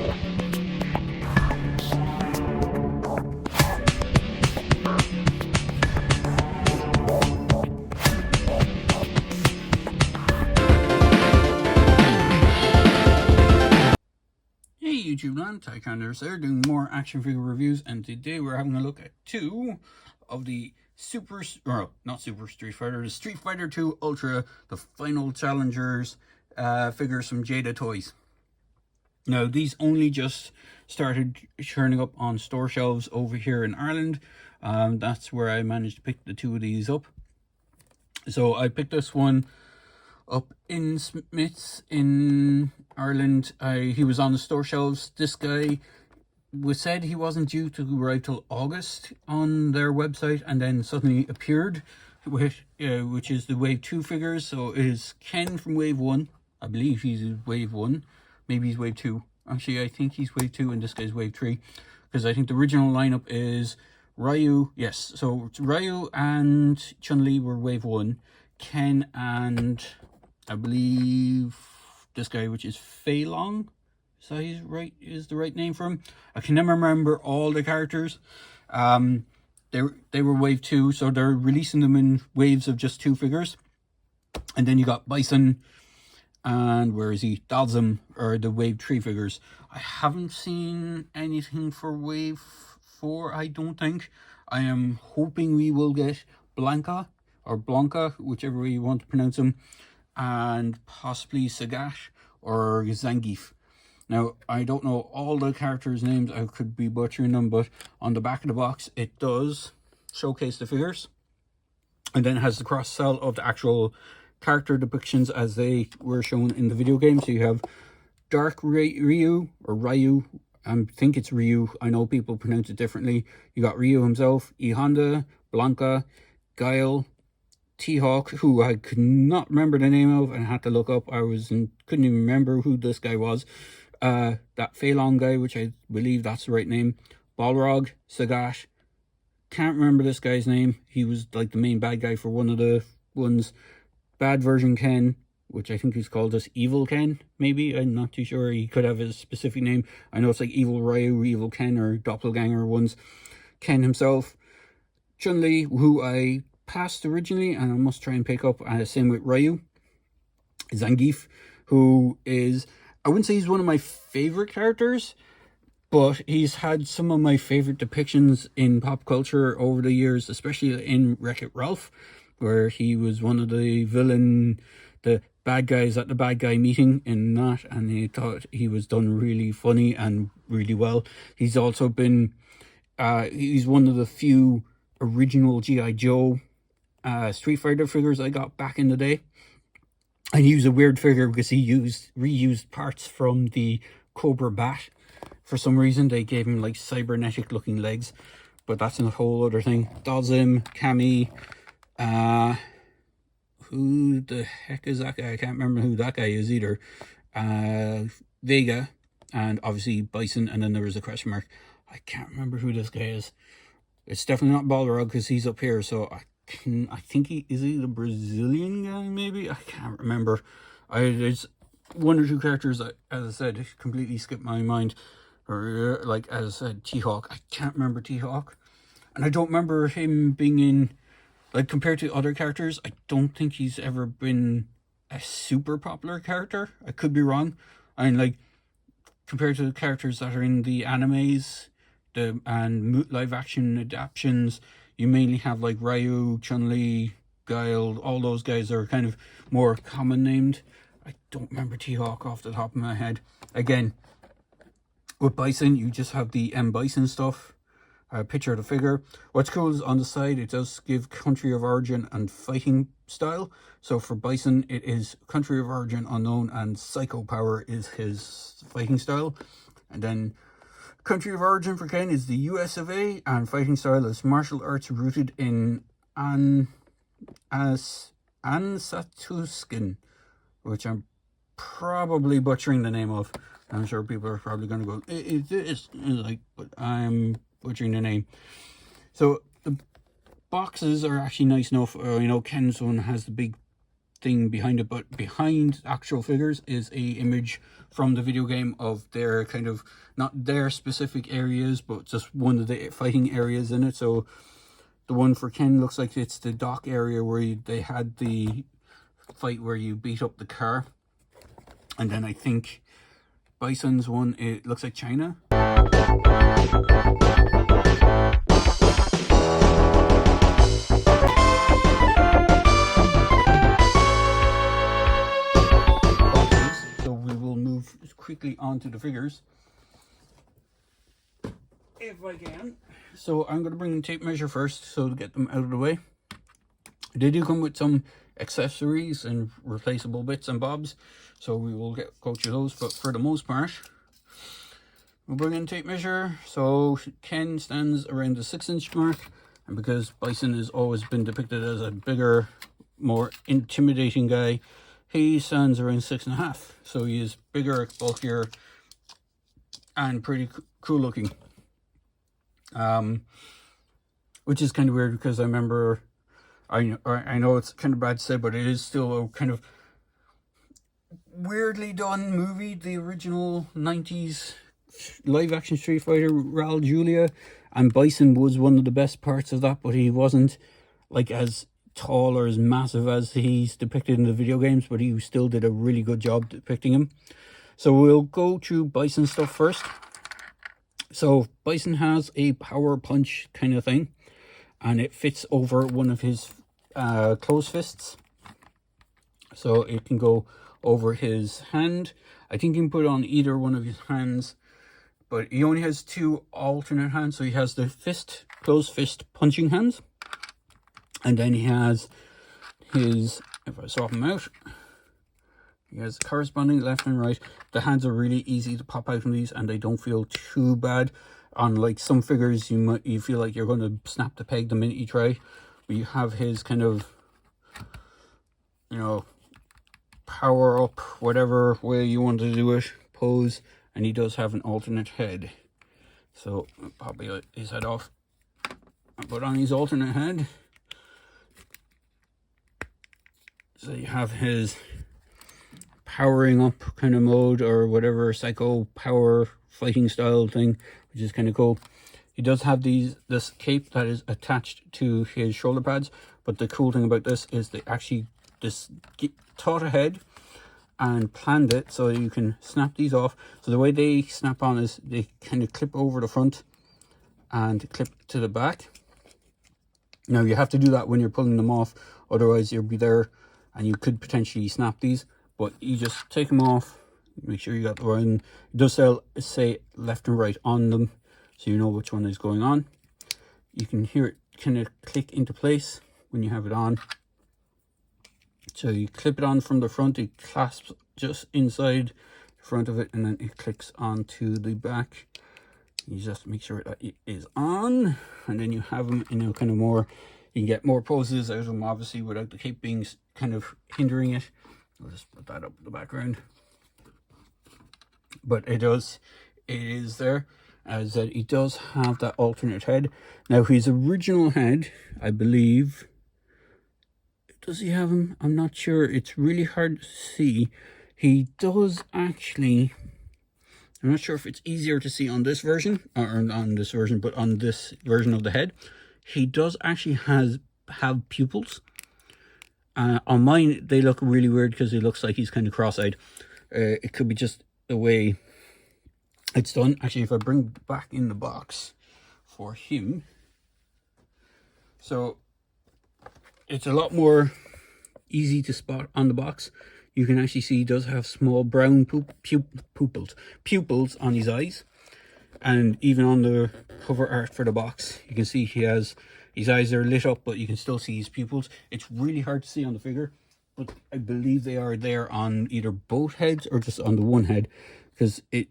Hey YouTube land, Tyconders there, doing more action figure reviews, and today we're having a look at two of the not Super Street Fighter, the Street Fighter 2 Ultra, the Final Challengers figures from Jada Toys. Now, these only just started turning up on store shelves over here in Ireland. That's where I managed to pick the two of these up. So I picked this one up in Smith's in Ireland. He was on the store shelves. This guy was said he wasn't due to arrive till August on their website, and then suddenly appeared with which is the Wave 2 figures. So it is Ken from Wave 1. I believe he's Wave 1. Maybe he's Wave 2. Actually, I think he's Wave 2 and this guy's Wave 3. Because I think the original lineup is Ryu. Yes, so Ryu and Chun-Li were Wave 1. Ken and I believe this guy, which is Fei Long, is the right name for him. I can never remember all the characters. They were Wave 2, so they're releasing them in waves of just 2 figures. And then you got Bison and where is he? Dalsum are the Wave 3 figures. I haven't seen anything for Wave 4, I don't think. I am hoping we will get Blanca or Blanca, whichever way you want to pronounce them, and possibly Sagash or Zangief. Now, I don't know all the characters' names, I could be butchering them, but on the back of the box it does showcase the figures, and then it has the cross-sell of the actual character depictions as they were shown in the video game. So you have Dark Ryu, or Ryu, I think it's Ryu, I know people pronounce it differently. You got Ryu himself, E Honda, Blanca, Guile, T-Hawk, who I could not remember the name of and had to look up. Couldn't even remember who this guy was. That Fei Long guy, which I believe that's the right name. Balrog, Sagash, can't remember this guy's name. He was like the main bad guy for one of the ones. Bad version Ken, which I think he's called just Evil Ken, maybe. I'm not too sure. He could have his specific name. I know it's like Evil Ryu, Evil Ken, or Doppelganger ones. Ken himself. Chun-Li, who I passed originally, and I must try and pick up. Same with Ryu. Zangief, who is, I wouldn't say he's one of my favorite characters, but he's had some of my favorite depictions in pop culture over the years, especially in Wreck-It Ralph, where he was one of the the bad guys at the bad guy meeting in that, and he thought he was done really funny and really well. He's also been, he's one of the few original G.I. Joe Street Fighter figures I got back in the day. And he was a weird figure because he reused parts from the Cobra Bat. For some reason, they gave him like cybernetic looking legs, but that's a whole other thing. Dalsum, Cammy, who the heck is that guy? I can't remember who that guy is either. Vega, and obviously Bison, and then there was a question mark. I can't remember who this guy is. It's definitely not Balrog because he's up here, so I think he the Brazilian guy, maybe? I can't remember. There's one or two characters that, as I said, completely skipped my mind. Or like, as I said, T-Hawk. I can't remember T-Hawk. And I don't remember him being in, like, compared to other characters, I don't think he's ever been a super popular character. I could be wrong. I mean, like, compared to the characters that are in the animes and live action adaptations, you mainly have like Ryu, Chun-Li, Guile, all those guys are kind of more common named. I don't remember T-Hawk off the top of my head. Again, with Bison, you just have the M.Bison stuff. Picture of the figure. What's cool is on the side, it does give country of origin and fighting style. So for Bison, it is country of origin unknown and psycho power is his fighting style. And then country of origin for Ken is the US of A, and fighting style is martial arts rooted in Ansatuskin, which I'm probably butchering the name of. I'm sure people are probably going to go, it is, like, but I'm butchering the name. So the boxes are actually nice enough. You know, Ken's one has the big thing behind it, but behind actual figures is a image from the video game of their kind of, not their specific areas, but just one of the fighting areas in it. So the one for Ken looks like it's the dock area where they had the fight where you beat up the car. And then I think Bison's one, it looks like China. So we will move quickly on to the figures, if I can. So I'm going to bring the tape measure first, so to get them out of the way. They do come with some accessories and replaceable bits and bobs, so we will go through those, but for the most part we'll bring in tape measure. So Ken stands around the 6-inch mark, and because Bison has always been depicted as a bigger, more intimidating guy, he stands around 6.5, so he is bigger, bulkier, and pretty cool looking. Which is kind of weird, because I remember, I know it's kind of bad to say, but it is still a kind of weirdly done movie, the original 90s live action Street Fighter, Raul Julia, and Bison was one of the best parts of that, but he wasn't like as tall or as massive as he's depicted in the video games, but he still did a really good job depicting him. So we'll go through Bison stuff first. So Bison has a power punch kind of thing, and it fits over one of his closed fists, so it can go over his hand. I think you can put it on either one of his hands, but he only has 2 alternate hands. So he has the fist, closed fist punching hands, and then he has his, if I swap him out, he has corresponding left and right. The hands are really easy to pop out on these, and they don't feel too bad. Unlike some figures, you feel like you're going to snap the peg the minute you try. But you have his kind of, you know, power up, whatever way you want to do it, pose, and he does have an alternate head. So I'll pop his head off and put on his alternate head. So you have his powering up kind of mode, or whatever, psycho power fighting style thing, which is kind of cool. He does have this cape that is attached to his shoulder pads, but the cool thing about this is they actually thought ahead and planned it so you can snap these off. So the way they snap on is they kind of clip over the front and clip to the back. Now you have to do that when you're pulling them off, otherwise you'll be there and you could potentially snap these. But you just take them off, make sure you got the right. It does say left and right on them, so you know which one is going on. You can hear it kind of click into place when you have it on. So you clip it on from the front, it clasps just inside the front of it, and then it clicks onto the back. You just make sure that it is on, and then you have them in a kind of more, you can get more poses out of them, obviously, without the cape being kind of hindering it. I'll just put that up in the background. But it is there, as that he does have that alternate head. Now his original head, I believe, does he have him? I'm not sure. It's really hard to see. He does actually, I'm not sure if it's easier to see on this version, or on this version, but on this version of the head, he does actually have pupils. On mine, they look really weird because it looks like he's kind of cross-eyed. It could be just the way it's done. Actually, if I bring back in the box for him, so it's a lot more easy to spot on the box. You can actually see he does have small brown pupils on his eyes, and even on the cover art for the box, you can see he has, his eyes are lit up, but you can still see his pupils. It's really hard to see on the figure, but I believe they are there on either both heads or just on the one head, because it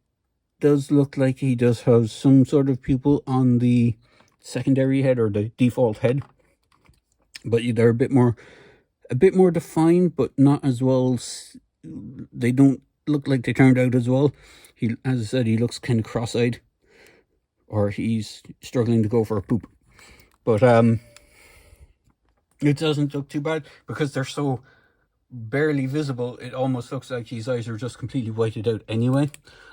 does look like he does have some sort of pupil on the secondary head, or the default head, but they're a bit more defined, but not as well. They don't look like they turned out as well. He, as I said, he looks kind of cross-eyed, or he's struggling to go for a poop. But it doesn't look too bad because they're so barely visible, it almost looks like his eyes are just completely whited out anyway.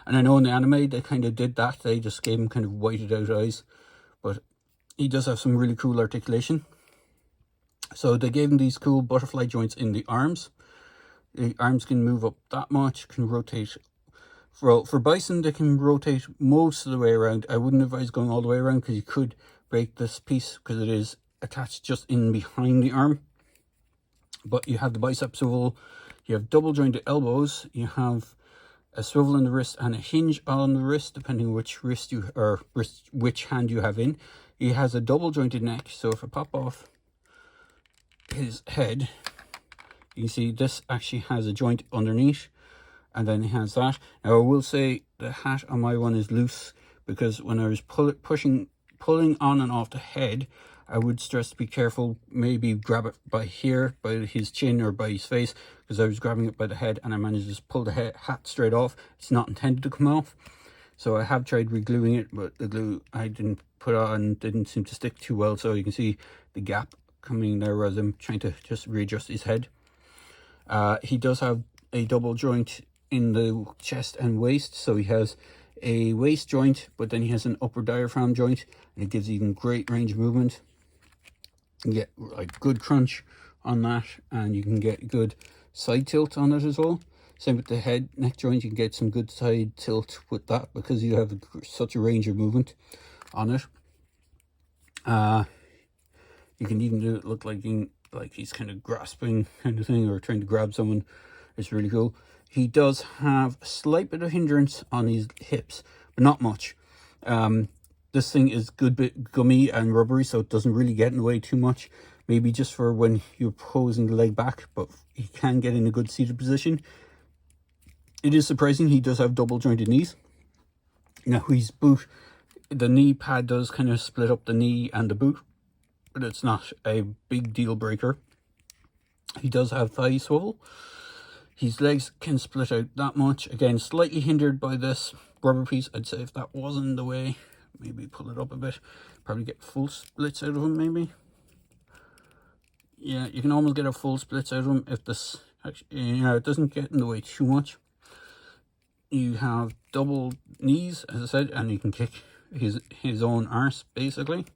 And I know in the anime they kind of did that. They just gave him kind of whited out eyes. But he does have some really cool articulation. So they gave him these cool butterfly joints in the arms. The arms can move up that much, can rotate. For Bison, they can rotate most of the way around. I wouldn't advise going all the way around because you could break this piece because it is attached just in behind the arm. But you have the bicep swivel, you have double jointed elbows, you have a swivel in the wrist and a hinge on the wrist, depending on which which hand you have in. He has a double jointed neck, so if I pop off his head, you can see this actually has a joint underneath, and then he has that. Now I will say the hat on my one is loose because when I was pulling on and off the head, I would stress to be careful, maybe grab it by here, by his chin or by his face, because I was grabbing it by the head and I managed to just pull the hat straight off. It's not intended to come off. So I have tried re-gluing it, but the glue I didn't put on didn't seem to stick too well. So you can see the gap coming there as I'm trying to just readjust his head. He does have a double joint in the chest and waist. So he has a waist joint, but then he has an upper diaphragm joint, and it gives even great range of movement. You get like good crunch on that, and you can get good side tilt on it as well. Same with the head neck joint, you can get some good side tilt with that because you have such a range of movement on it. You can even do it look like he's kind of grasping kind of thing, or trying to grab someone. It's really cool. He does have a slight bit of hindrance on his hips, but not much. This thing is good bit gummy and rubbery, so it doesn't really get in the way too much. Maybe just for when you're posing the leg back, but he can get in a good seated position. It is surprising he does have double jointed knees. Now his boot, the knee pad does kind of split up the knee and the boot, but it's not a big deal breaker. He does have thigh swivel. His legs can split out that much. Again, slightly hindered by this rubber piece. I'd say if that wasn't in the way, maybe pull it up a bit. Probably get full splits out of him, maybe. Yeah, you can almost get a full splits out of him if this, actually, you know, it doesn't get in the way too much. You have double knees, as I said, and you can kick his own arse, basically.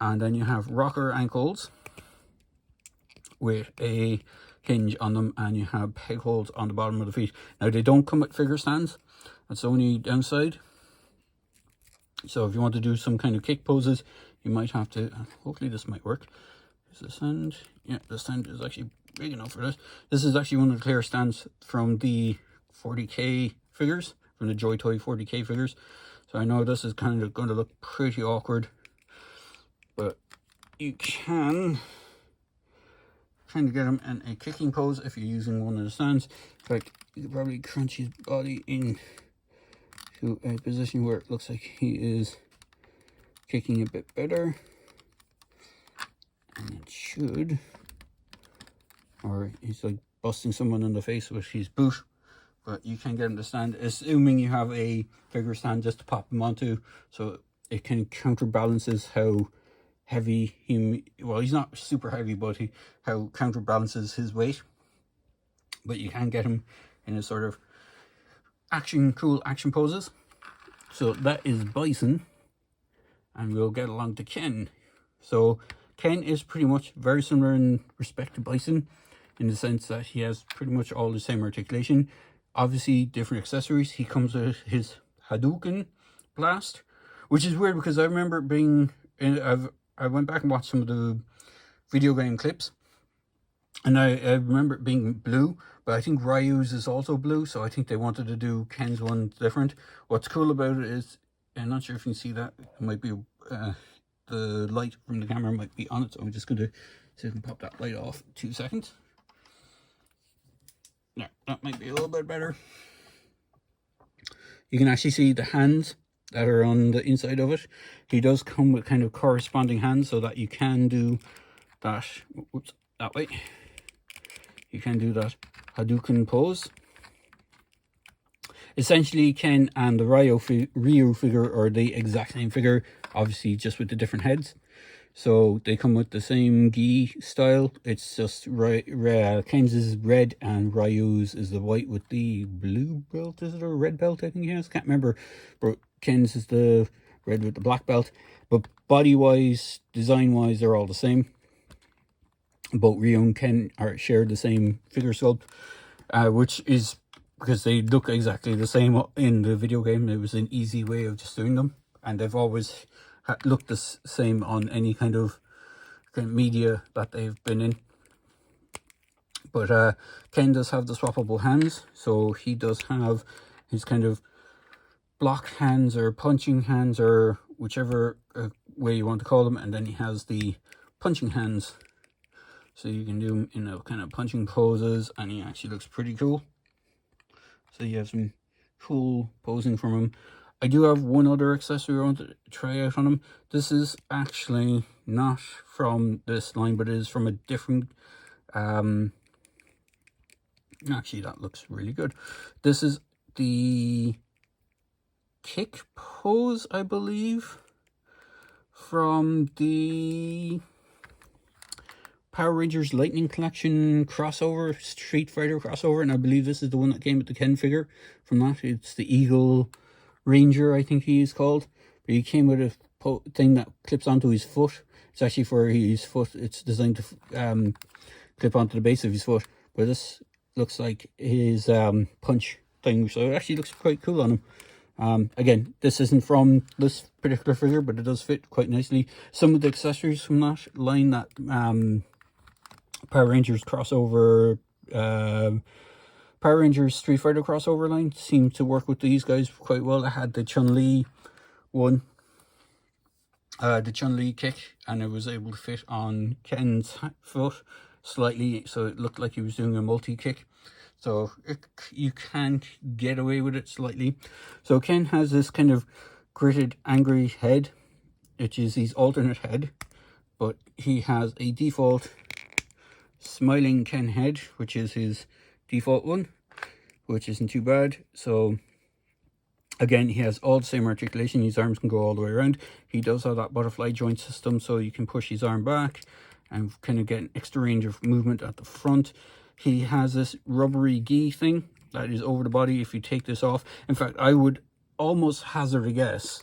And then you have rocker ankles with a hinge on them, and you have peg holes on the bottom of the feet. Now, they don't come with figure stands. That's the only downside. So if you want to do some kind of kick poses, you might have to, hopefully this might work. Is the stand? Yeah, the stand is actually big enough for this. This is actually one of the clear stands from the 40k figures, from the Joy Toy 40k figures. So I know this is kind of going to look pretty awkward, but you can kind of get him in a kicking pose if you're using one of the stands. In fact, you could probably crunch his body in to a position where it looks like he is kicking a bit better. And it should, or he's like busting someone in the face with his boot. But you can get him to stand, assuming you have a figure stand just to pop him onto, so it can counterbalances how heavy he, well, he's not super heavy, but how counterbalances his weight. But you can get him in a sort of cool action poses. So that is Bison, and we'll get along to Ken. So Ken is pretty much very similar in respect to Bison, in the sense that he has pretty much all the same articulation. Obviously, different accessories. He comes with his Hadouken blast, which is weird because I remember being I went back and watched some of the video game clips, and I remember it being blue, but I think Ryu's is also blue, so I think they wanted to do Ken's one different. What's cool about it is, I'm not sure if you can see that, it might be the light from the camera might be on it, so I'm just going to see if I can pop that light off. 2 seconds. Yeah, that might be a little bit better. You can actually see the hands that are on the inside of it. He does come with kind of corresponding hands so that you can do that, whoops, that way. You can do that Hadouken pose. Essentially, Ken and the Ryu figure are the exact same figure, obviously just with the different heads. So they come with the same gi style. It's just Ken's is red and Ryu's is the white with the blue belt. Is it a red belt? I think he has. Can't remember. But Ken's is the red with the black belt. But body wise, design wise, they're all the same. Both Ryu and Ken share the same figure sculpt, which is because they look exactly the same in the video game. It was an easy way of just doing them, and they've always looked the same on any kind of media that they've been in. But Ken does have the swappable hands, so he does have his kind of block hands or punching hands or whichever way you want to call them, and then he has the punching hands, so you can do them in a kind of punching poses, and he actually looks pretty cool. So you have some cool posing from him. I do have one other accessory I want to try out on him. This is actually not from this line, but it is from a different... actually, that looks really good. This is the kick pose, I believe, from the Power Rangers Lightning Collection crossover, Street Fighter crossover, and I believe this is the one that came with the Ken figure from that. It's the Eagle Ranger, I think he is called. But he came with a thing that clips onto his foot. It's actually for his foot. It's designed to clip onto the base of his foot. But this looks like his punch thing, so it actually looks quite cool on him. Again, this isn't from this particular figure, but it does fit quite nicely. Some of the accessories from that line, that Power Rangers crossover, Power Rangers Street Fighter crossover line, seemed to work with these guys quite well. I had the Chun-Li one, the Chun-Li kick, and it was able to fit on Ken's foot slightly, so it looked like he was doing a multi-kick. So you can get away with it slightly. So Ken has this kind of gritted, angry head, which is his alternate head, but he has a default smiling Ken head, which is his default one, which isn't too bad. So again, he has all the same articulation. His arms can go all the way around. He does have that butterfly joint system, so you can push his arm back and kind of get an extra range of movement at the front. He has this rubbery gi thing that is over the body. If you take this off, in fact, I would almost hazard a guess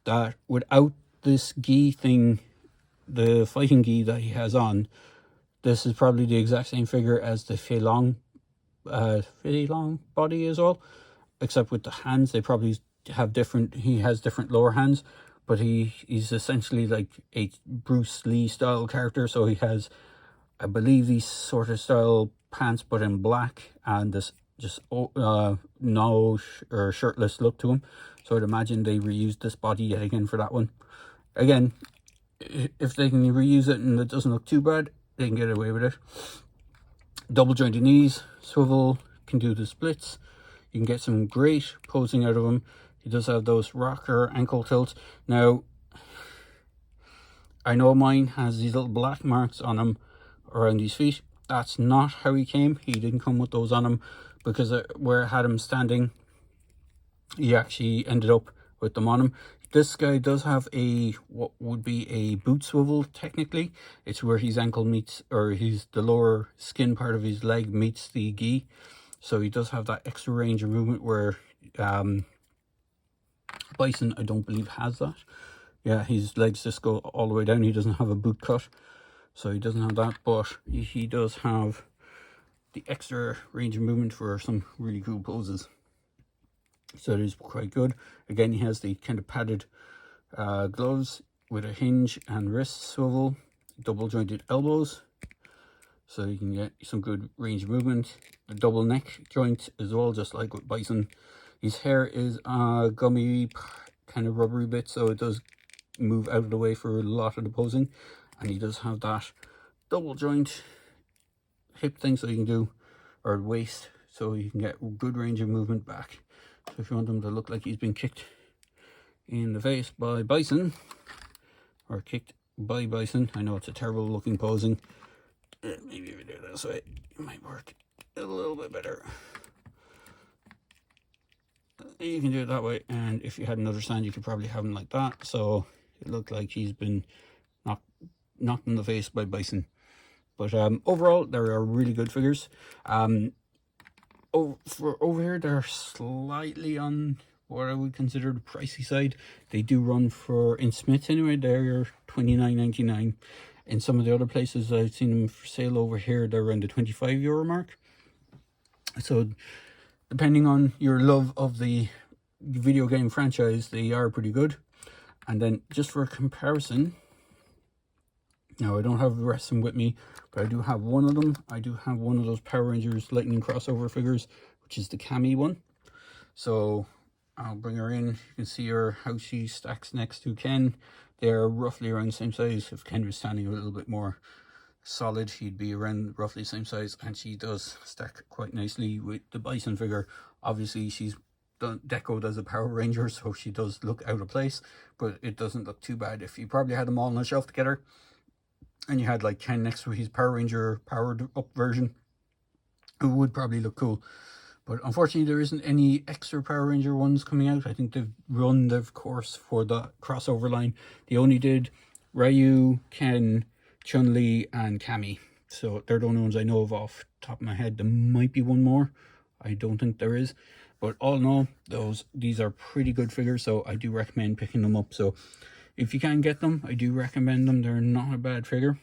that without this gi thing, the fighting gi that he has on, this is probably the exact same figure as the Fei Long body as well, except with the hands. They probably have different, he has different lower hands, but he's essentially like a Bruce Lee style character. So he has, I believe, these sort of style pants, but in black, and this just no or shirtless look to him. So I'd imagine they reused this body yet again for that one. Again, if they can reuse it and it doesn't look too bad, they can get away with it. Double jointed knees, swivel, can do the splits. You can get some great posing out of him. He does have those rocker ankle tilts. Now, I know mine has these little black marks on him around his feet. That's not how he came. He didn't come with those on him, because where I had him standing, he actually ended up with them on him. This guy does have a, what would be a boot swivel technically. It's where his ankle meets, or the lower skin part of his leg meets the gi. So he does have that extra range of movement where Bison, I don't believe, has that. Yeah, his legs just go all the way down. He doesn't have a boot cut, so he doesn't have that, but he does have the extra range of movement for some really cool poses. So it is quite good. Again, he has the kind of padded gloves with a hinge and wrist swivel, double jointed elbows, so you can get some good range of movement. The double neck joint as well, just like with Bison. His hair is gummy, kind of rubbery bit, so it does move out of the way for a lot of the posing. And he does have that double joint hip thing, so you can do, or waist, so you can get good range of movement back. So if you want him to look like he's been kicked in the face by Bison, or kicked by Bison, I know it's a terrible looking posing. Maybe if we do it this way, it might work a little bit better. You can do it that way, and if you had another stand, you could probably have him like that, so it looked like he's been knocked in the face by Bison. But overall, they are really good figures. Over here, they're slightly on what I would consider the pricey side. They do run for, in Smith's anyway, they're $29.99. In some of the other places I've seen them for sale over here, they're around the €25 mark. So depending on your love of the video game franchise, they are pretty good. And then just for comparison, now I don't have the rest of them with me, but I do have one of them. I do have one of those Power Rangers Lightning crossover figures, which is the Cammy one. So I'll bring her in. You can see her, how she stacks next to Ken. They're roughly around the same size. If Ken was standing a little bit more solid, he'd be around roughly the same size, and she does stack quite nicely with the Bison figure. Obviously she's decoed as a Power Ranger, so she does look out of place, but it doesn't look too bad. If you probably had them all on a shelf together and you had like Ken next to his Power Ranger powered up version, it would probably look cool. But unfortunately, there isn't any extra Power Ranger ones coming out. I think they've run their course for the crossover line. They only did Ryu, Ken, Chun-Li, and Cammy. So they're the only ones I know of off the top of my head. There might be one more. I don't think there is. But all in all, these are pretty good figures, so I do recommend picking them up. So if you can get them, I do recommend them. They're not a bad figure.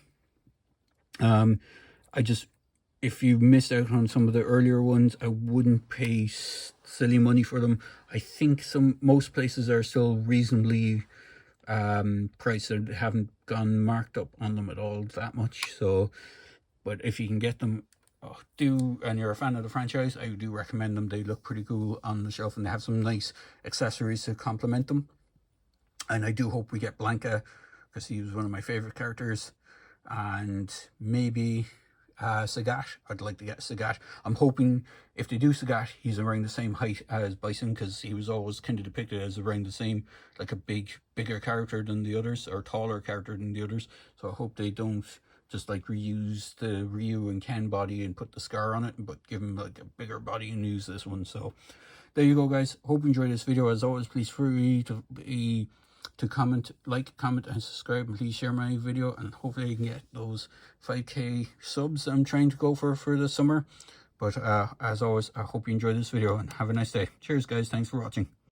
If you missed out on some of the earlier ones, I wouldn't pay silly money for them. I think most places are still reasonably priced. They haven't gone marked up on them at all that much. So, but if you can get them, and you're a fan of the franchise, I do recommend them. They look pretty cool on the shelf, and they have some nice accessories to complement them. And I do hope we get Blanca, because he was one of my favorite characters, and maybe Sagat. I'd like to get Sagat. I'm hoping if they do Sagat, he's around the same height as Bison, because he was always kind of depicted as around the same, like a bigger character than the others, or taller character than the others. So I hope they don't just like reuse the Ryu and Ken body and put the scar on it, but give him like a bigger body and use this one. So there you go, guys. Hope you enjoyed this video. As always, please feel free to comment, comment, and subscribe, and please share my video, and hopefully I can get those 5k subs I'm trying to go for the summer. But as always, I hope you enjoyed this video, and have a nice day. Cheers, guys. Thanks for watching.